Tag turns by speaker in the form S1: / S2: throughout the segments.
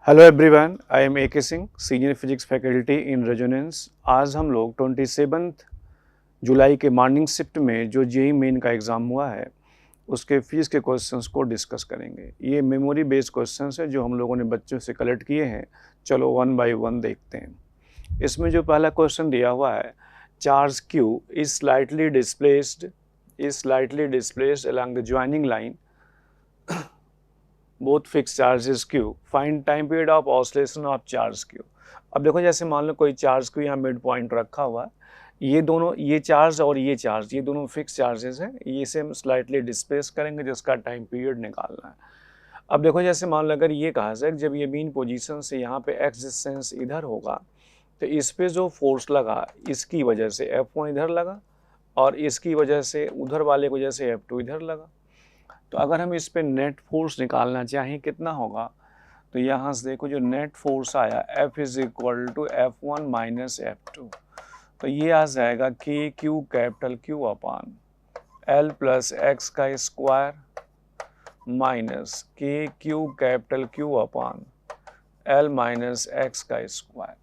S1: Hello everyone, I am A K. Singh, senior physics faculty in Resonance. आज हम लोग 27 जुलाई के मॉर्निंग शिफ्ट में जो जेईई मेन का एग्ज़ाम हुआ है उसके फिजिक्स के क्वेश्चंस को डिस्कस करेंगे। ये मेमोरी बेस्ड क्वेश्चंस है जो हम लोगों ने बच्चों से कलेक्ट किए हैं। चलो वन बाय वन देखते हैं। इसमें जो पहला क्वेश्चन दिया हुआ है, charge Q is slightly displaced along the joining line both fix charges Q, find time period of oscillation of charge Q। अब देखो, जैसे मान लो कोई चार्ज Q यहाँ मिड पॉइंट रखा हुआ है, ये दोनों, ये चार्ज और ये चार्ज, ये दोनों फिक्स चार्जेस हैं। ये से हम स्लाइटली डिस्प्लेस करेंगे जिसका टाइम पीरियड निकालना है। अब देखो, जैसे मान लो अगर ये कहा जाए जब ये मीन पोजीशन से यहाँ पे एक्स डिस्टेंस इधर होगा तो इस पे जो फोर्स लगा इसकी वजह से F1 इधर लगा और इसकी वजह से उधर वाले की वजह से F2 इधर लगा। तो अगर हम इस पे नेट फोर्स निकालना चाहें कितना होगा, तो यहाँ से देखो जो नेट फोर्स आया F is equal to F1 minus F2। तो ये आ जाएगा k q capital Q upon L plus x का square minus k q capital Q upon L minus x का स्क्वायर।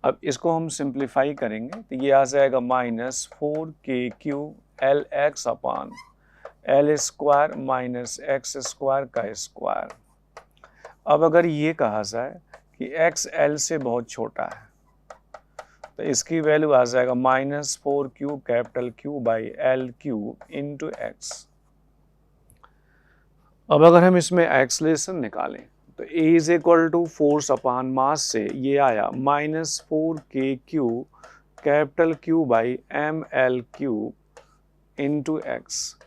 S1: अब इसको हम सिंप्लीफाई करेंगे तो ये आ जाएगा minus 4KQ L x upon L square minus x square का स्क्वायर। अब अगर ये कहा जाए कि x L से बहुत छोटा है तो इसकी वैल्यू आ जाएगा minus 4Q capital Q by L Q into x. अब अगर हम इसमें एक्सलेशन निकालें तो A is equal to force upon mass से ये आया minus 4KQ capital Q by ML cube into x.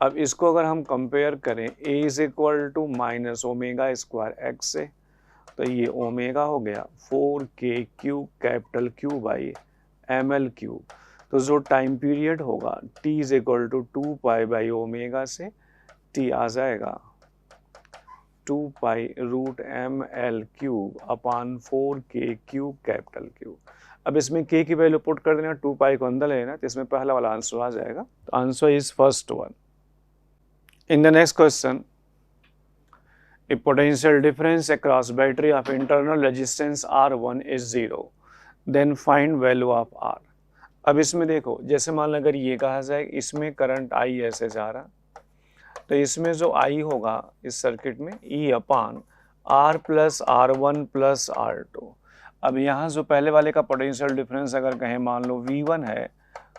S1: अब इसको अगर हम कंपेयर करें A is equal to minus omega square x से, तो ये ओमेगा हो गया 4KQ capital Q by ML cube. तो जो टाइम पीरियड होगा T is equal to 2 pi by omega से T आ जाएगा 2 pi root ML cube upon 4KQ capital Q। अब इसमें K की वैल्यू पुट कर देना, 2 पाई को अंदर लेना, तो इसमें पहला वाला आंसर आ जाएगा। तो answer is first one. In the next question, if potential difference across battery of internal resistance R1 is 0, then find value of R। अब इसमें देखो, जैसे मान लो अगर ये कहा जाए इसमें करंट I ऐसे जा रहा, तो इसमें जो I होगा इस सर्किट में E अपान R plus R1 plus R2। अब यहाँ जो पहले वाले का पोटेंशियल डिफरेंस अगर कहें मान लो V1 है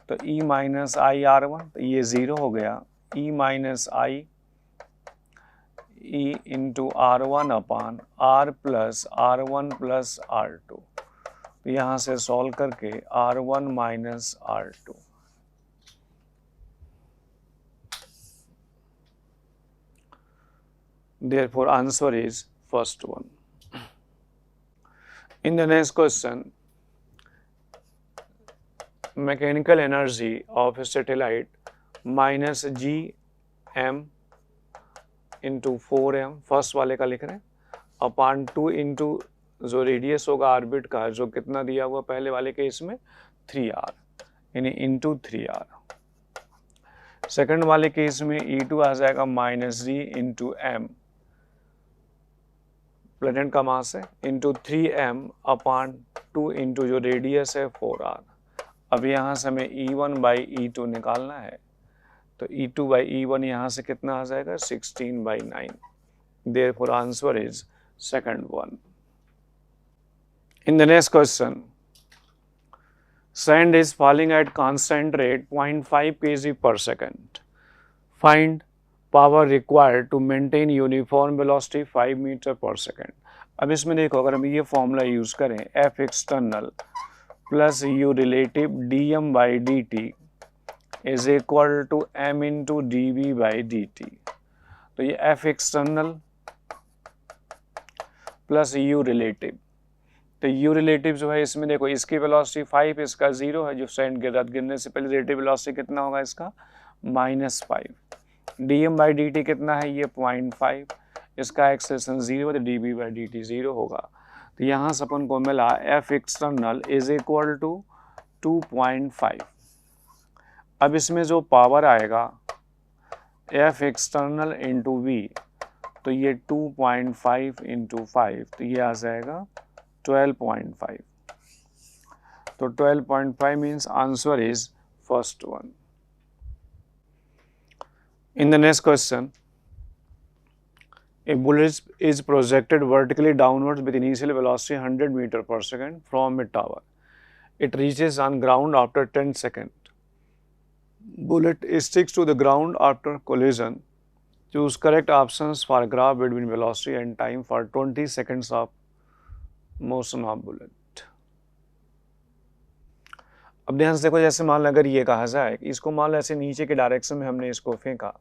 S1: तो E माइनस आई R1, तो ये 0 हो गया E माइनस आई E इंटू R1 अपान R plus R1 plus R2। तो यहाँ से सॉल्व करके R1 minus R2। Therefore, answer is first one. In the next question, mechanical energy of a satellite minus gm into 4m, first वाले का लिख रहे हैं, अपान 2 into जो रेडियस होगा ऑर्बिट का जो कितना दिया हुआ पहले वाले केस में 3r, यानी इंटू 3r। सेकंड वाले केस में E2 आ जाएगा minus g into m, planet का मास है, इंटू 3m अपान 2 इंटू जो रेडियस है 4r। अब यहाँ से हमें E1 बाई E2 निकालना है, तो E2 बाई E1 यहाँ से कितना आ जाएगा 16 by 9। Therefore, answer is second one. In the next question, sand is falling at constant rate 0.5 kg per second. Find power required to maintain uniform velocity 5 meter per second. अब इसमें देखो, अगर हम ये फॉर्मूला यूज करें F external plus U relative dm by dt is equal to m into dv by dt। तो ये F external plus U relative, तो U रिलेटिव जो है इसमें देखो इसकी वेलोसिटी 5, इसका 0 है, जो सैंड गिरने से पहले रिलेटिव वेलोसिटी कितना होगा इसका माइनस 5। dm बाई dt कितना है ये 0.5, इसका एक्सेलेरेशन 0 है तो dv बाई dt 0 होगा। तो यहाँ से अपन को मिला F external is equal to 2.5। अब इसमें जो पावर आएगा F एक्सटर्नल इंटू V, तो ये 2.5 इंटू 5, तो ये आ जाएगा 12.5. तो 12.5 means answer is first one. In the next question, a bullet is projected vertically downwards with initial velocity 100 meter per second from a tower. It reaches on ground after 10 seconds. Bullet sticks to the ground after collision. Choose correct options for graph between velocity and time for 20 seconds of motion of bullet. अब ध्यान से देखो, जैसे मान लो अगर ये कहा जाए, इसको मान लो ऐसे नीचे के डायरेक्शन में हमने इसको फेंका,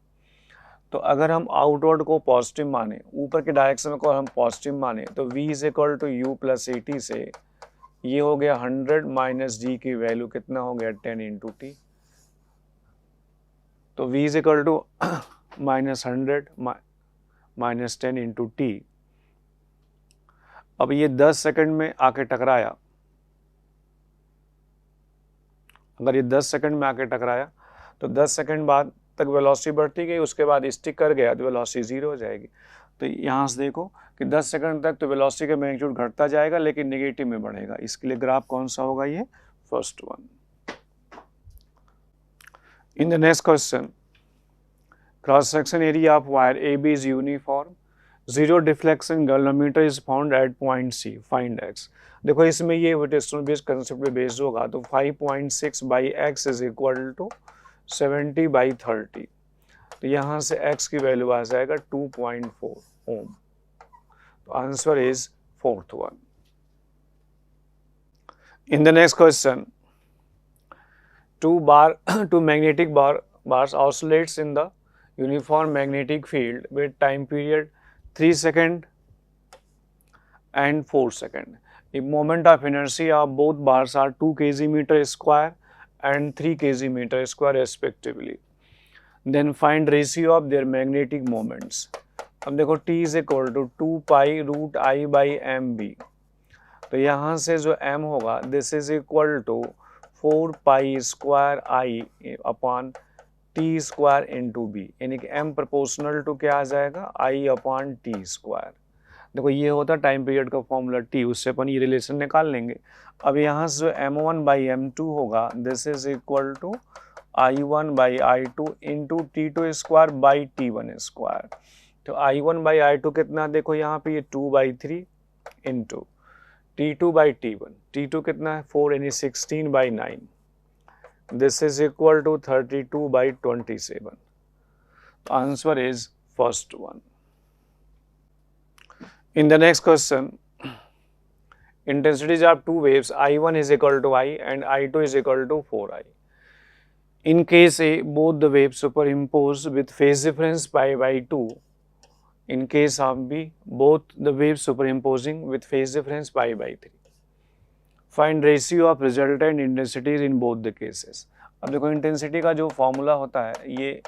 S1: तो अगर हम आउटवर्ड को पॉजिटिव माने, ऊपर के डायरेक्शन को हम पॉजिटिव माने, तो v is equal to u plus a t से ये हो गया 100 माइनस जी की वैल्यू कितना हो गया 10 इंटू टी. तो v is equal to minus 100 minus 10 into टी. अब ये 10 सेकंड में आके टकराया, अगर ये 10 सेकंड में आके टकराया तो 10 सेकंड बाद तक वेलोसिटी बढ़ती गई, उसके बाद स्टिक कर गया तो वेलोसिटी 0 हो जाएगी. तो यहाँ से देखो कि 10 सेकंड तक तो वेलोसिटी का मैग्नीट्यूड घटता जाएगा लेकिन नेगेटिव में बढ़ेगा. इसके लिए ग्राफ कौन सा होगा? ये first one. In the next question, cross section area of wire A B is uniform, zero deflection galvanometer is found at point C, find x. देखो इसमें ये वेटेशन बेस्ड कंसेप्ट पे बेस्ड होगा, तो 5.6 by x is equal to 70 by 30. तो यहाँ से x की वैल्यू आ जाएगा 2.4 ओम. तो answer is fourth one. In the next question, two magnetic bars oscillates in the uniform magnetic field with time period 3 seconds and 4 seconds. The moment of inertia of both bars are 2 kg meter square and 3 kg meter square respectively. Then find ratio of their magnetic moments. अब देखो T is equal to 2 pi root I by mb. तो यहाँ से जो m होगा this is equal to 4 pi square I upon T square into b, यानी कि m proportional to क्या आ जाएगा? I upon T square. देखो ये होता टाइम पीरियड का फॉर्मूला T, उससे अपन ये रिलेशन निकाल लेंगे. अब यहाँ से जो m1 बाई m2 होगा this is equal to I1 by I2 into T2 square by T1 square. तो I1 बाई I2 कितना? देखो यहाँ पे ये 2 by 3 into T2 by T1. T2 कितना है? 4 यानी 16 by 9. This is equal to 32 by 27. Answer is first one. In the next question, intensities of two waves I1 is equal to I and I2 is equal to 4I. In case A, both the waves superimpose with phase difference pi by 2. In case of B, both the waves superimposing with phase difference pi by 3. Find ratio of resultant intensities in both the cases. अब देखो intensity का जो formula होता है ये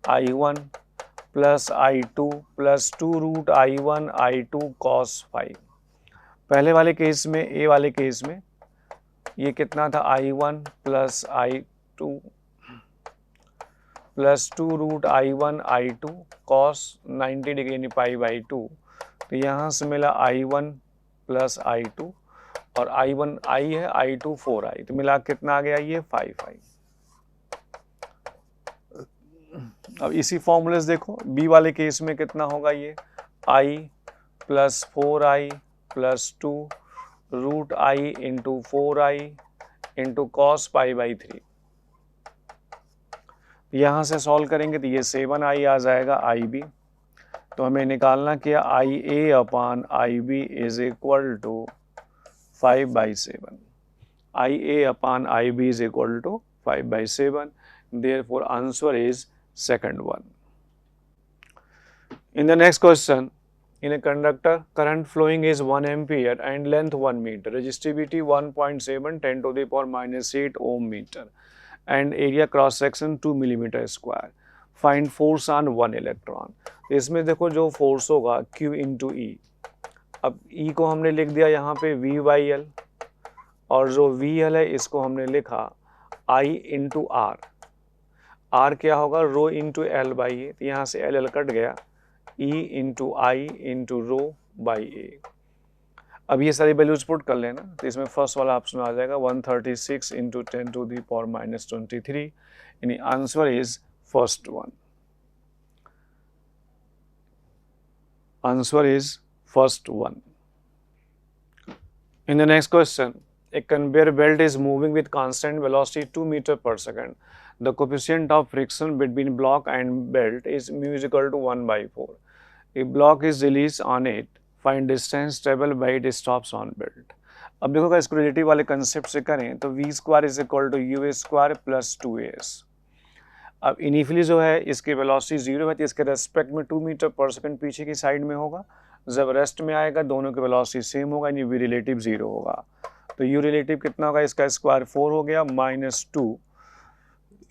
S1: I1 plus I2 plus 2 root I1 I2 cos 5. पहले वाले case में, ए वाले केस में ये कितना था? I1 plus I2 plus 2 root I1 I2 cos 90 degree यानी पाई बाई 2. तो यहाँ से मिला I1 प्लस I2 और I1 I है, I2 4I, तो मिला कितना आ गया? ये 5I. अब इसी फॉर्मूले से देखो बी वाले केस में कितना होगा? ये I plus 4I plus 2 root I into 4I into cos pi by 3. यहाँ से सॉल्व करेंगे तो ये 7I आ जाएगा IB. तो हमें निकालना क्या? IA upon IB is equal to 5/7. IA upon IB is equal to 5/7. Therefore, answer is second one. In the next question, in a conductor, current flowing is 1 ampere and length 1 meter, resistivity 1.7 10 to the power minus 8 ohm meter, and area cross section 2 millimeter square. Find force on 1 electron. इसमें देखो जो force होगा Q into E. अब E को हमने लिख दिया यहाँ पे V by L, और जो VL है इसको हमने लिखा I into R. R क्या होगा? Rho into L by A. तो यहाँ से एल एल कट गया, E into I into rho by A. अब ये सारी वैल्यूज पुट कर लेना, तो इसमें फर्स्ट वाला ऑप्शन आ जाएगा 136 into 10 to the power minus 23, यानी answer is first one. Answer is first one. In the next question, a conveyor belt is moving with constant velocity 2 meters per second. The coefficient of friction between block and belt is mu is equal to 1 by 4. A block is released on it. Find distance traveled by it stops on belt. अब देखो अगर इसको relative वाले concept से करें तो v square is equal to u square plus 2as। अब initially जो है इसकी वेलोसिटी 0 है तो इसके रेस्पेक्ट में 2 मीटर पर सेकंड पीछे की साइड में होगा। जब रेस्ट में आएगा दोनों की वेलोसिटी सेम होगा, यानी v रिलेटिव 0 होगा। तो u रिलेटिव कितना होगा, इसका स्क्वायर 4 हो गया माइनस 2,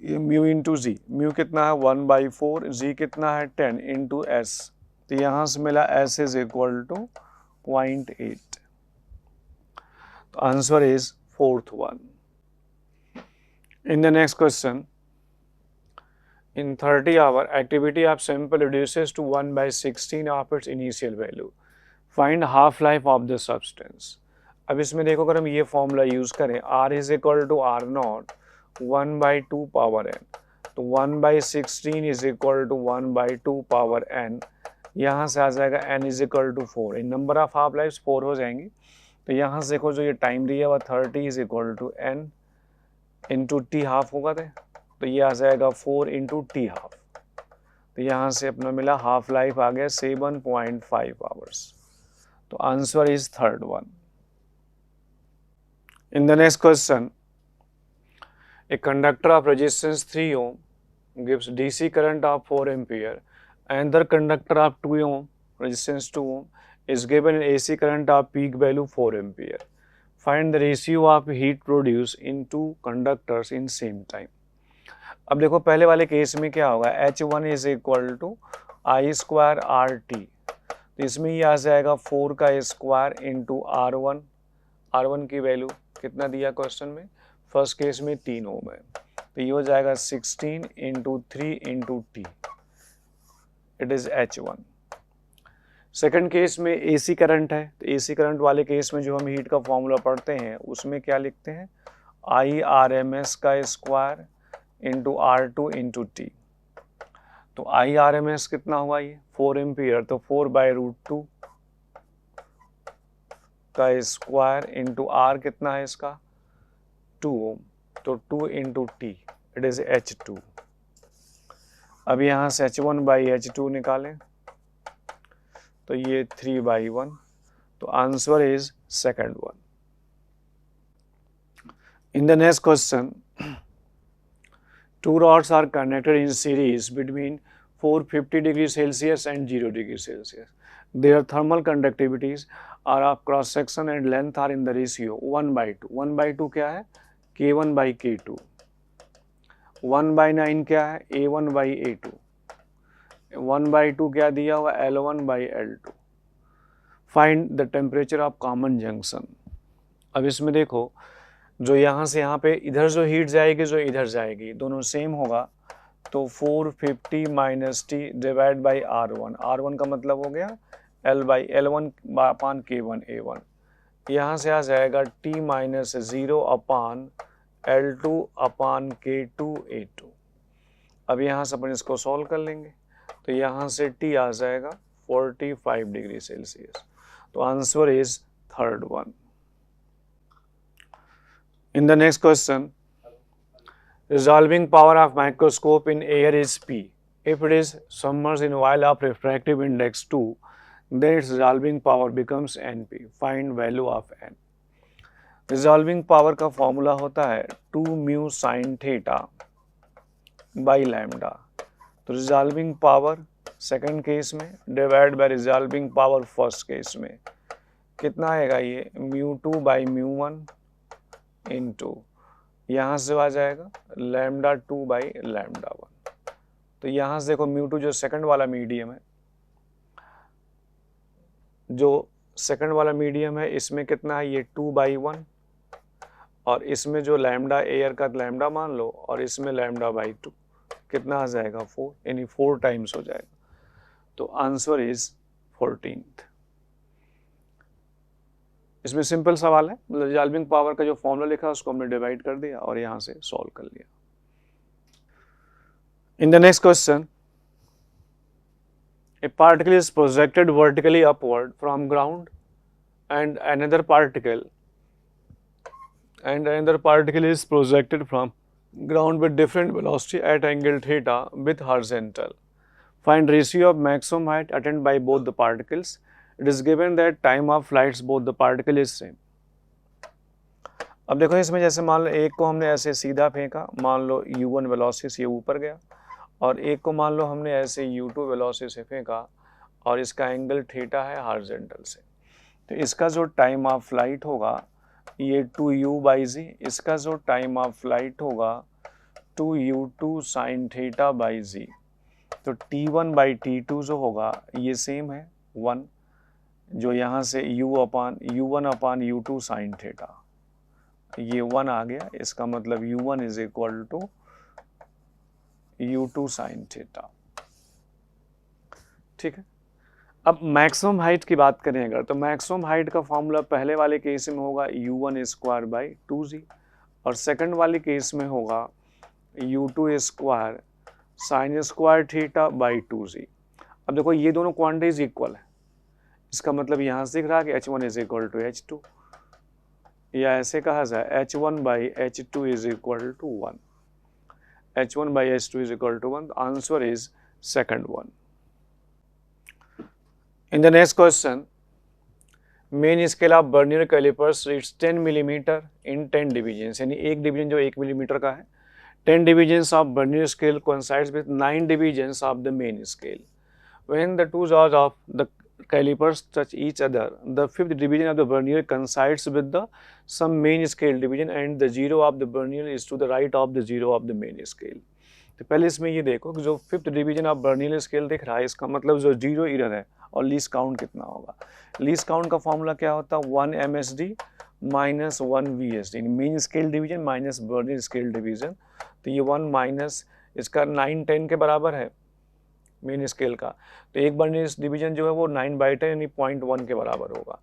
S1: ये म्यू इंटू जी, म्यू कितना है 1 बाई 4, जी कितना है 10 इंटू एस, तो यहाँ से मिला s इज इक्वल टू 0.8। तो answer is fourth one. In the next question, in 30 hour, activity of sample reduces to 1 by 16 of its initial value. Find half life of the substance. अब इसमें देखो अगर हम ये फॉर्मूला यूज करें R is equal to R naught 1 by 2 power n, तो 1 by 16 is equal to 1 by 2 power n, यहाँ से आ जाएगा n इज इक्वल टू 4, इन नंबर ऑफ हाफ लाइफ 4 हो जाएंगी। तो यहाँ से देखो जो ये टाइम दिया हुआ 30 is equal to n into T half होगा, तो ये आ जाएगा 4 इंटू टी हाफ, तो यहाँ से अपना मिला हाफ लाइफ आ गया 7.5 आवर्स। तो answer is third one. In the next question, a conductor of resistance 3 ohm gives DC current of 4 ampere, another conductor of 2 ohm resistance 2 ohm is given an AC current of peak value 4 ampere. Find the ratio of heat produced in two conductors in same time. अब देखो पहले वाले case में क्या होगा, H1 is equal to I square R T, तो इसमें ये आ जाएगा 4 का स्क्वायर इंटू R1, R1 की वैल्यू कितना दिया क्वेश्चन में, फर्स्ट केस में 3 ओम है, तो ये हो जाएगा 16 into 3 into T, it is H1। Second case में AC करंट है, तो AC करंट वाले केस में जो हम हीट का फॉर्मूला पढ़ते हैं उसमें क्या लिखते हैं, आई आर एम एस का square into R2 into t, तो आई आर एम एस कितना हुआ ये 4 एम्पियर, तो 4 बाई रूट 2 का स्क्वायर इंटू R कितना है इसका 2 ओम, तो 2 into T, it is H2। अब यहाँ से H1 बाई H2 निकालें तो ये 3 बाई 1, तो answer is second one. In the next question, two rods are connected in series between 450 degrees Celsius and 0 degrees Celsius. Their thermal conductivities are of cross section and length are in the ratio 1 by 2. 1 by 2 क्या है, K1 by K2। 1 by 9 क्या है, A1 by A2। 1 by 2 क्या दिया हुआ, L1 by L2। Find the temperature of common junction. अब इसमें देखो जो यहाँ से यहाँ पे इधर जो हीट जाएगी जो इधर जाएगी दोनों सेम होगा, तो 450 minus T divide by R1, R1 का मतलब हो गया L by L1 upon K1 A1, यहाँ से आ जाएगा T माइनस 0 अपान L2 अपान K2 A2। अब यहाँ से अपन इसको सॉल्व कर लेंगे, तो यहाँ से T आ जाएगा 45 डिग्री सेल्सियस, तो answer is third one. In the next question, resolving power of microscope in air is P. If it is submerged in oil of refractive index 2, then its resolving power becomes NP. Find value of N. Resolving power का formula होता है 2 mu sin theta by lambda. तो resolving power second case में divide by resolving power first case में कितना आएगा, ये mu2 by mu1 into यहाँ से आ जाएगा लैम्डा 2 बाई लैम्डा 1। तो यहाँ से देखो म्यू 2 जो सेकंड वाला मीडियम है, जो सेकंड वाला मीडियम है इसमें कितना है, ये 2 बाई 1, और इसमें जो लैम्डा एयर का लैम्डा मान लो, और इसमें लैम्डा बाई 2 कितना आ जाएगा 4, यानी 4 टाइम्स हो जाएगा। तो आंसर इज 14th। इसमें सिंपल सवाल है, मतलब रिजॉल्विंग पावर का जो फॉर्मूला लिखा है उसको हमने डिवाइड कर दिया और यहाँ से सॉल्व कर लिया। इन the next question, a particle is projected vertically upward from ground and another particle is projected from ground with different velocity at angle theta with horizontal. Find ratio of maximum height attained by both the particles. It is given that time of flights both the particle is same. अब देखो इसमें जैसे मान लो एक को हमने ऐसे सीधा फेंका, मान लो u1 वेलोसिटी से ये ऊपर गया, और एक को मान लो हमने ऐसे u2 वेलोसिटी से फेंका और इसका एंगल थीटा है हॉरिजॉन्टल से। तो इसका जो टाइम ऑफ फ्लाइट होगा ये 2u/z, इसका जो टाइम ऑफ फ्लाइट होगा 2u2 sin theta by z। तो t1/t2 जो होगा ये सेम है 1, जो यहाँ से u1/u2 sin थीटा, ये 1 आ गया, इसका मतलब u1 is equal to u2 sin theta. ठीक है, अब मैक्सिमम हाइट की बात करें अगर, तो मैक्सिमम हाइट का फॉर्मूला पहले वाले केस में होगा u1 स्क्वायर बाई 2z और सेकंड वाले केस में होगा u2 square sine square theta by 2z। अब देखो ये दोनों क्वांटिटीज इक्वल है, इसका मतलब यहाँ से दिख रहा है कि h1 is equal to h2, या ऐसे कहा जाए h1 by h2 is equal to 1, h1 by h2 is equal to 1। Answer is second one. In the next question, main scale of vernier calipers reads 10 millimeter in 10 divisions, यानी एक division जो 1 millimetre का है। 10 divisions of vernier scale coincides with 9 divisions of the main scale. When the two jaws of the calipers touch each other, the fifth division of the vernier coincides with the some main scale division and the zero of the vernier is to the right of the zero of the main scale. तो पहले इसमें ये देखो कि जो fifth division of vernier scale दिख रहा है, इसका मतलब जो जीरो एरर है और लीस्ट काउंट कितना होगा। लीस्ट काउंट का फॉर्मूला क्या होता है 1 MSD minus 1 VSD, main scale division minus vernier scale division. तो ये 1 माइनस इसका 9/10 के बराबर है मेन स्केल का, तो एक वर्नियर डिवीजन जो है वो 9/10 यानी 0.1 के बराबर होगा,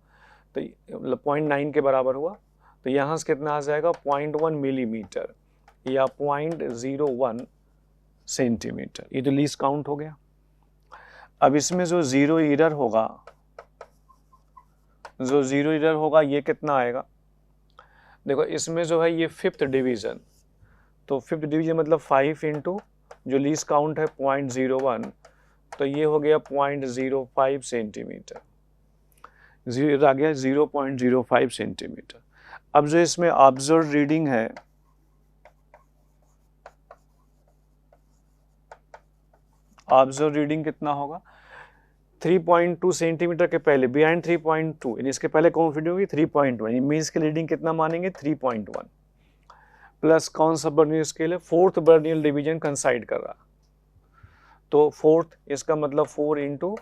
S1: तो मतलब 0.9 के बराबर हुआ। तो यहाँ से कितना आ जाएगा 0.1 मिलीमीटर या 0.01 सेंटीमीटर, ये तो लीस्ट काउंट हो गया। अब इसमें जो जीरो एरर होगा ये कितना आएगा, देखो इसमें जो है ये फिफ्थ डिवीजन, तो फिफ्थ डिवीजन मतलब 5 इंटू जो लीस्ट काउंट है 0.01, तो ये हो गया 0.05 सेंटीमीटर, जीरो आ गया 0.05 सेंटीमीटर। अब जो इसमें ऑब्जर्व रीडिंग है, ऑब्जर्व रीडिंग कितना होगा 3.2 सेंटीमीटर के पहले, बिहाइंड 3.2 यानी इसके पहले कौन सी रीडिंग होगी 3.1, यानी मीन्स की रीडिंग कितना मानेंगे 3.1 प्लस कौन सा वर्नियर स्केल है, फोर्थ वर्नियर डिवीजन कंसाइड कर रहा, तो फोर्थ इसका मतलब 4 इंटू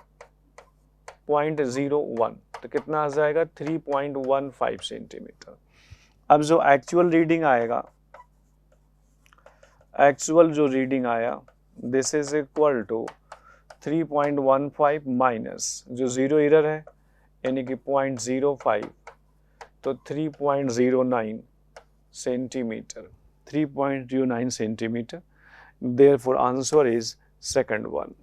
S1: 0.01, तो कितना आ जाएगा 3.15 सेंटीमीटर। अब जो एक्चुअल रीडिंग आएगा, एक्चुअल जो रीडिंग आया this is equal to 3.15 minus जो जीरो एरर है यानी कि 0.05, तो 3.09 centimetre, 3.09 centimetre. Therefore answer is second one.